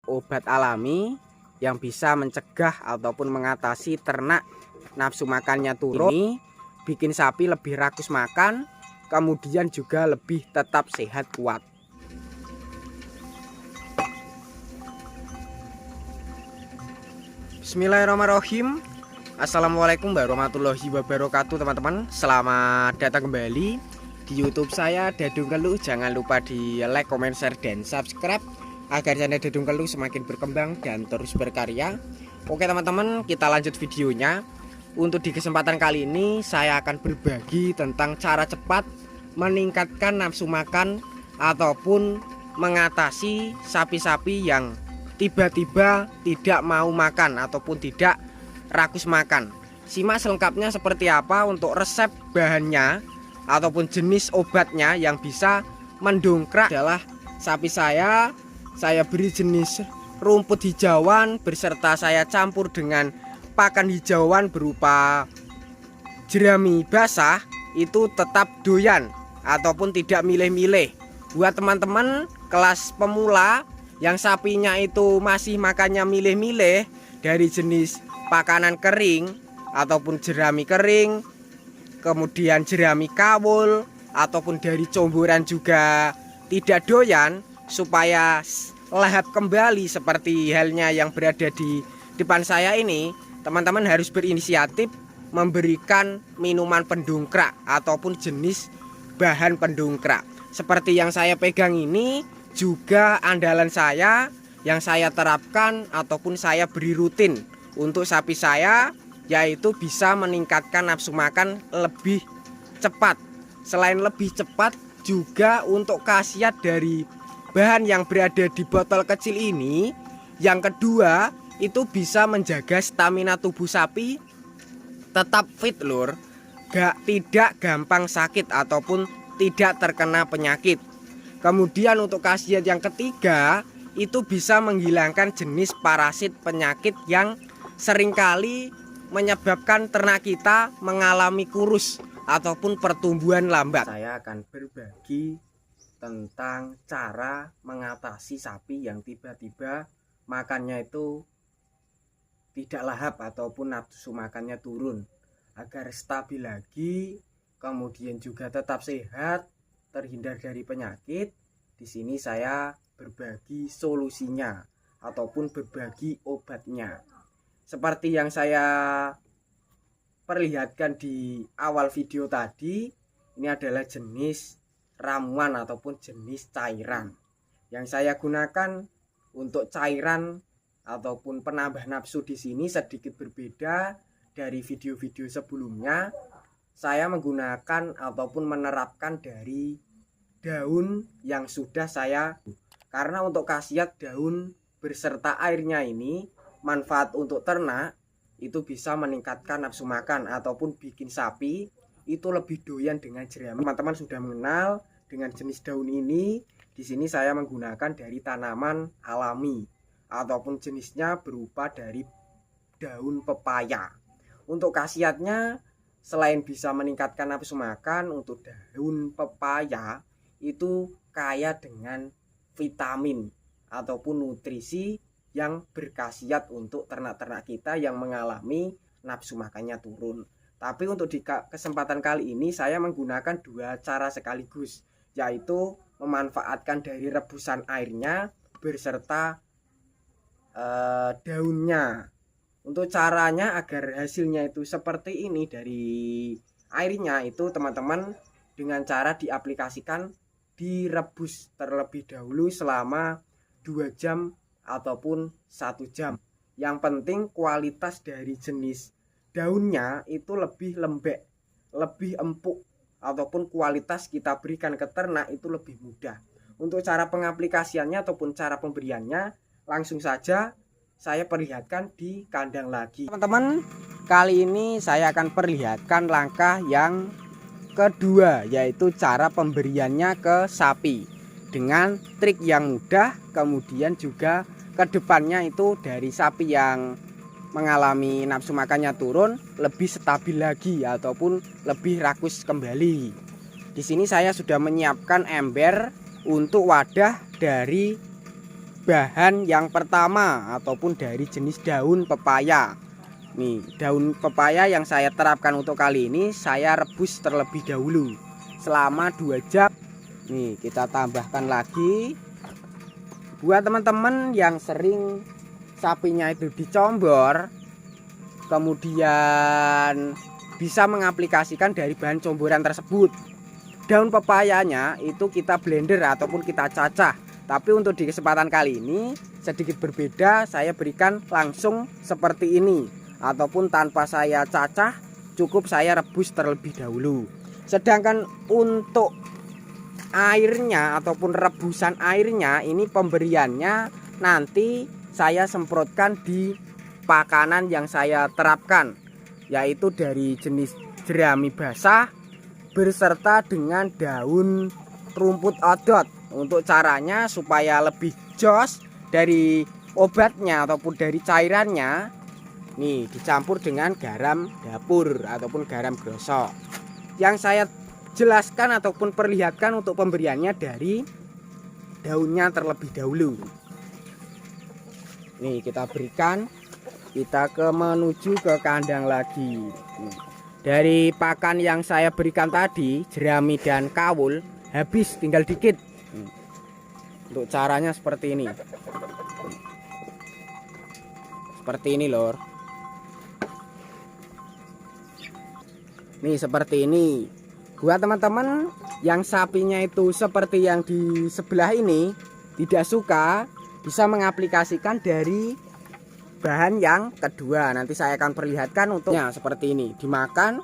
obat alami yang bisa mencegah ataupun mengatasi ternak nafsu makannya turun. Ini bikin sapi lebih rakus makan, kemudian juga lebih tetap sehat kuat. Bismillahirrahmanirrahim. Assalamualaikum warahmatullahi wabarakatuh teman-teman. Selamat datang kembali di YouTube saya Dadung Keluh. Jangan lupa di like, comment, share, dan subscribe agar channel Dadung Keluh semakin berkembang dan terus berkarya. Oke teman-teman, kita lanjut videonya. Untuk di kesempatan kali ini saya akan berbagi tentang cara cepat meningkatkan nafsu makan ataupun mengatasi sapi-sapi yang tiba-tiba tidak mau makan ataupun tidak rakus makan. Simak selengkapnya seperti apa untuk resep bahannya ataupun jenis obatnya yang bisa mendongkrak. Adalah sapi saya beri jenis rumput hijauan beserta saya campur dengan pakan hijauan berupa jerami basah, itu tetap doyan ataupun tidak milih-milih. Buat teman-teman kelas pemula yang sapinya itu masih makannya milih-milih dari jenis pakanan kering ataupun jerami kering, kemudian jerami kawul ataupun dari comboran juga tidak doyan, supaya lahap kembali seperti halnya yang berada di depan saya ini, teman-teman harus berinisiatif memberikan minuman pendongkrak ataupun jenis bahan pendongkrak. Seperti yang saya pegang ini juga andalan saya yang saya terapkan ataupun saya beri rutin untuk sapi saya, yaitu bisa meningkatkan nafsu makan lebih cepat. Selain lebih cepat, juga untuk khasiat dari bahan yang berada di botol kecil ini, yang kedua itu bisa menjaga stamina tubuh sapi tetap fit lur, tidak gampang sakit ataupun tidak terkena penyakit. Kemudian untuk khasiat yang ketiga itu bisa menghilangkan jenis parasit penyakit yang seringkali menyebabkan ternak kita mengalami kurus ataupun pertumbuhan lambat. Saya akan berbagi tentang cara mengatasi sapi yang tiba-tiba makannya itu tidak lahap ataupun nafsu makannya turun, agar stabil lagi, kemudian juga tetap sehat, terhindar dari penyakit. Di sini saya berbagi solusinya ataupun berbagi obatnya. Seperti yang saya perlihatkan di awal video tadi, ini adalah jenis ramuan ataupun jenis cairan. Yang saya gunakan untuk cairan ataupun penambah nafsu di sini sedikit berbeda dari video-video sebelumnya. Saya menggunakan ataupun menerapkan dari daun yang sudah saya, karena untuk khasiat daun berserta airnya ini, manfaat untuk ternak itu bisa meningkatkan nafsu makan ataupun bikin sapi itu lebih doyan dengan jerami. Teman-teman sudah mengenal dengan jenis daun ini. Di sini saya menggunakan dari tanaman alami ataupun jenisnya berupa dari daun pepaya. Untuk khasiatnya, selain bisa meningkatkan nafsu makan, untuk daun pepaya itu kaya dengan vitamin ataupun nutrisi yang berkhasiat untuk ternak-ternak kita yang mengalami nafsu makannya turun. Tapi untuk di kesempatan kali ini saya menggunakan dua cara sekaligus, yaitu memanfaatkan dari rebusan airnya beserta daunnya. Untuk caranya agar hasilnya itu seperti ini dari airnya, itu teman-teman dengan cara diaplikasikan, direbus terlebih dahulu selama 2 jam ataupun 1 jam. Yang penting kualitas dari jenis daunnya itu lebih lembek, lebih empuk, ataupun kualitas kita berikan ke ternak itu lebih mudah. Untuk cara pengaplikasiannya ataupun cara pemberiannya, langsung saja saya perlihatkan di kandang lagi. Teman-teman, kali ini saya akan perlihatkan langkah yang kedua, yaitu cara pemberiannya ke sapi dengan trik yang mudah. Kemudian juga kedepannya itu dari sapi yang mengalami nafsu makannya turun lebih stabil lagi ataupun lebih rakus kembali. Di sini saya sudah menyiapkan ember untuk wadah dari bahan yang pertama ataupun dari jenis daun pepaya. Nih, daun pepaya yang saya terapkan untuk kali ini saya rebus terlebih dahulu selama 2 jam. Nih, kita tambahkan lagi. Buat teman-teman yang sering sapinya itu dicombor, kemudian bisa mengaplikasikan dari bahan comboran tersebut. Daun pepayanya itu kita blender ataupun kita cacah. Tapi untuk di kesempatan kali ini sedikit berbeda, saya berikan langsung seperti ini. Ataupun tanpa saya cacah, cukup saya rebus terlebih dahulu. Sedangkan untuk airnya ataupun rebusan airnya ini pemberiannya nanti saya semprotkan di pakanan yang saya terapkan, yaitu dari jenis jerami basah berserta dengan daun rumput odot. Untuk caranya supaya lebih jos dari obatnya ataupun dari cairannya, nih dicampur dengan garam dapur ataupun garam grosok. Yang saya jelaskan ataupun perlihatkan untuk pemberiannya dari daunnya terlebih dahulu. Nih kita berikan, kita menuju ke kandang lagi. Nih, dari pakan yang saya berikan tadi, jerami dan kawul habis, tinggal dikit. Untuk caranya seperti ini. Seperti ini lor. Nih seperti ini. Buat teman-teman yang sapinya itu seperti yang di sebelah ini tidak suka, bisa mengaplikasikan dari bahan yang kedua. Nanti saya akan perlihatkan untuknya seperti ini. Dimakan,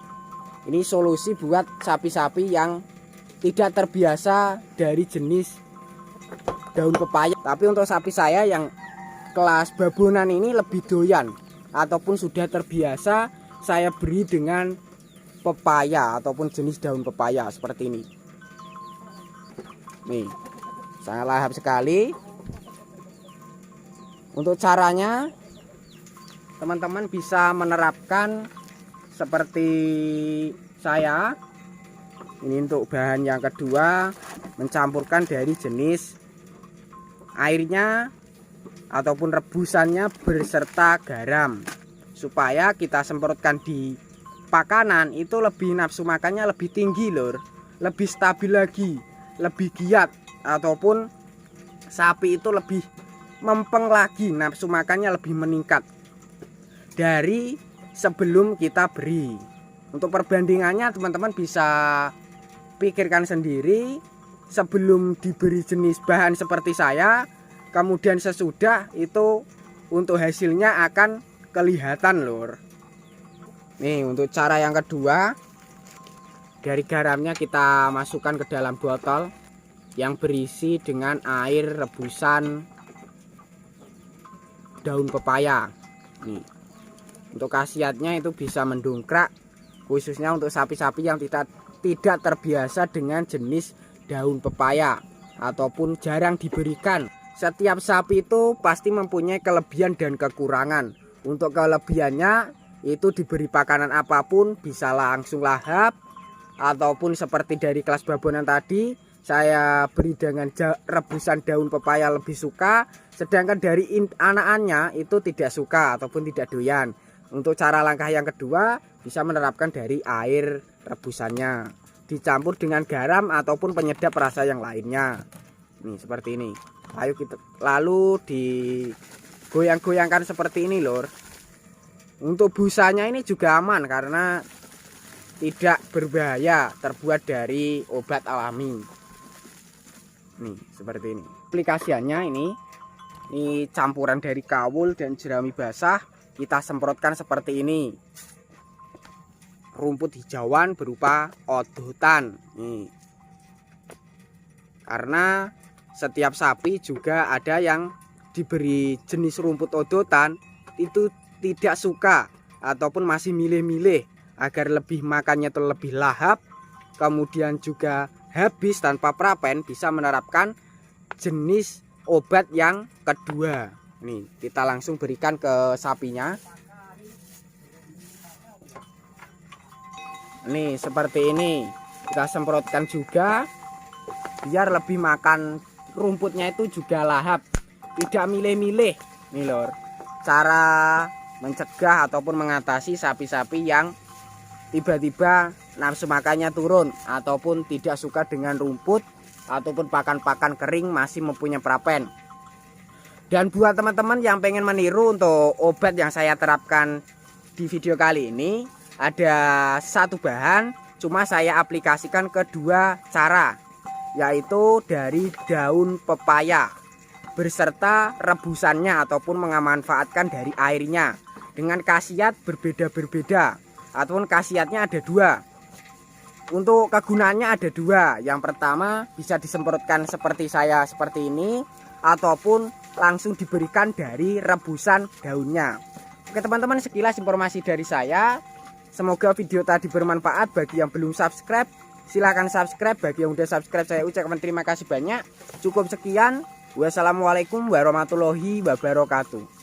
ini solusi buat sapi-sapi yang tidak terbiasa dari jenis daun pepaya. Tapi untuk sapi saya yang kelas babonan ini lebih doyan ataupun sudah terbiasa, saya beri dengan pepaya ataupun jenis daun pepaya seperti ini. Nih, sangat lahap sekali. Untuk caranya teman-teman bisa menerapkan seperti saya. Ini untuk bahan yang kedua, mencampurkan dari jenis airnya ataupun rebusannya berserta garam, supaya kita semprotkan di pakanan itu lebih nafsu makannya lebih tinggi lor, lebih stabil lagi, lebih giat, ataupun sapi itu lebih mempeng lagi, nafsu makannya lebih meningkat dari sebelum kita beri. Untuk perbandingannya teman-teman bisa pikirkan sendiri, sebelum diberi jenis bahan seperti saya, kemudian sesudah itu untuk hasilnya akan kelihatan lor. Nih untuk cara yang kedua, dari garamnya kita masukkan ke dalam botol yang berisi dengan air rebusan daun pepaya. Nih, untuk khasiatnya itu bisa mendongkrak, khususnya untuk sapi-sapi yang tidak terbiasa dengan jenis daun pepaya ataupun jarang diberikan. Setiap sapi itu pasti mempunyai kelebihan dan kekurangan. Untuk kelebihannya itu diberi pakanan apapun bisa langsung lahap, ataupun seperti dari kelas babonan tadi saya beri dengan rebusan daun pepaya lebih suka, sedangkan dari anakannya itu tidak suka ataupun tidak doyan. Untuk cara langkah yang kedua bisa menerapkan dari air rebusannya dicampur dengan garam ataupun penyedap rasa yang lainnya. Nih seperti ini. Ayo kita lalu digoyang-goyangkan seperti ini lor. Untuk busanya ini juga aman karena tidak berbahaya, terbuat dari obat alami. Nih seperti ini. Aplikasiannya ini campuran dari kawul dan jerami basah, kita semprotkan seperti ini. Rumput hijauan berupa odotan. Nih. Karena setiap sapi juga ada yang diberi jenis rumput odotan itu tidak suka ataupun masih milih-milih agar lebih makannya itu lebih lahap, kemudian juga habis tanpa prapen, bisa menerapkan jenis obat yang kedua. Nih kita langsung berikan ke sapinya. Nih seperti ini, kita semprotkan juga biar lebih makan rumputnya itu juga lahap, tidak milih-milih nih lor, cara mencegah ataupun mengatasi sapi-sapi yang tiba-tiba nafsu makannya turun ataupun tidak suka dengan rumput ataupun pakan-pakan kering masih mempunyai prapen. Dan buat teman-teman yang pengen meniru untuk obat yang saya terapkan di video kali ini, ada satu bahan cuma saya aplikasikan ke dua cara, yaitu dari daun pepaya berserta rebusannya ataupun mengamanfaatkan dari airnya dengan khasiat berbeda-berbeda ataupun khasiatnya ada dua. Untuk kegunaannya ada dua. Yang pertama bisa disemprotkan seperti saya seperti ini ataupun langsung diberikan dari rebusan daunnya. Oke teman-teman, sekilas informasi dari saya. Semoga video tadi bermanfaat. Bagi yang belum subscribe silahkan subscribe. Bagi yang udah subscribe saya ucapkan terima kasih banyak. Cukup sekian. Wassalamualaikum warahmatullahi wabarakatuh.